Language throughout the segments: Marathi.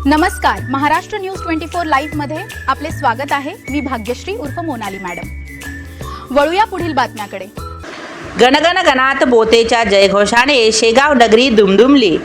नमस्कार, महाराष्ट्र न्यूज 24 लाईव्ह मध्ये आपले स्वागत आहे। मी भाग्यश्री उर्फ मोनाली मॅडम। वळूया पुढील बातम्याकडे। गणगण गणात बोतेच्या जयघोषाने शेगाव नगरी दुमदुमली।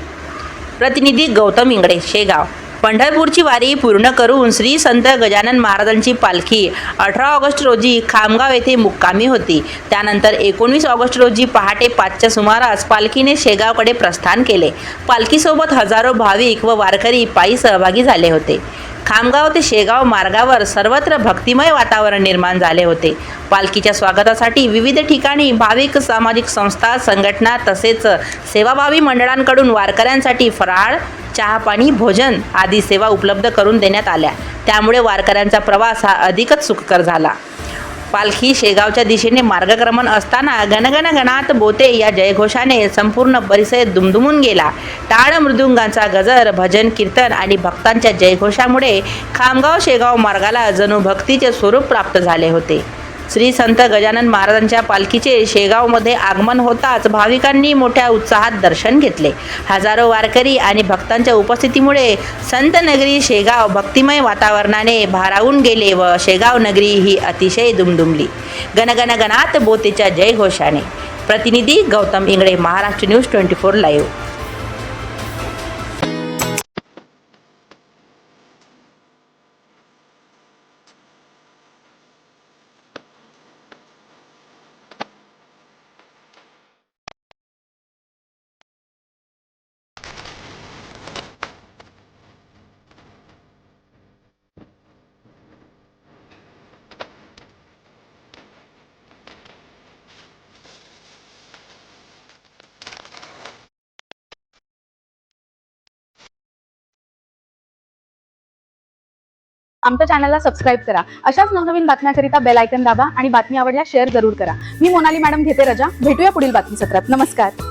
प्रतिनिधी गौतम इंगळे, शेगाव। पंढरपूरची वारी पूर्ण करून श्री संत गजानन महाराजांची पालखी 18 ऑगस्ट रोजी खामगाव येथे मुक्कामी होती। त्यानंतर 19 ऑगस्ट रोजी पहाटे 5च्या सुमारास पालखीने शेगावकडे प्रस्थान केले। पालखीसोबत हजारो भाविक व वारकरी पायी सहभागी झाले होते। खामगाव ते शेगाव मार्गावर सर्वत्र भक्तिमय वातावरण निर्माण झाले होते। पालखीच्या स्वागतासाठी विविध ठिकाणी भाविक, सामाजिक संस्था, संघटना तसेच सेवाभावी मंडळांकडून वारकऱ्यांसाठी फराळ, चहा पाणी, भोजन आदी सेवा उपलब्ध करून देण्यात आल्या। त्यामुळे वारकऱ्यांचा प्रवास हा अधिकच सुखकर झाला। पालखी शेगावच्या दिशेने मार्गक्रमण असताना गणगण गणात बोते या जयघोषाने संपूर्ण परिसर दुमदुमून गेला। टाळ मृदुंगांचा गजर, भजन कीर्तन आणि भक्तांच्या जयघोषामुळे खामगाव शेगाव मार्गाला जणू भक्तीचे स्वरूप प्राप्त झाले होते। श्री संत गजानन महाराजांच्या पालखीचे शेगावमध्ये आगमन होताच भाविकांनी मोठ्या उत्साहात दर्शन घेतले। हजारो वारकरी आणि भक्तांच्या उपस्थितीमुळे संत नगरी शेगाव भक्तिमय वातावरणाने भारावून गेले व शेगाव नगरी ही अतिशय दुमदुमली गणगण गणात बोतेच्या जयघोषाने। प्रतिनिधी गौतम इंगळे, महाराष्ट्र न्यूज 24 लाईव्ह। आमच्या चॅनलला सबस्क्राइब करा। अशाच नवनवीन बातम्यांकरिता बेल आयकॉन दाबा आणि बातमी आवडल्यास शेअर जरूर करा। मी मोनाली मॅडम घेते रजा। भेटूया पुढील बातमी सत्रात। नमस्कार।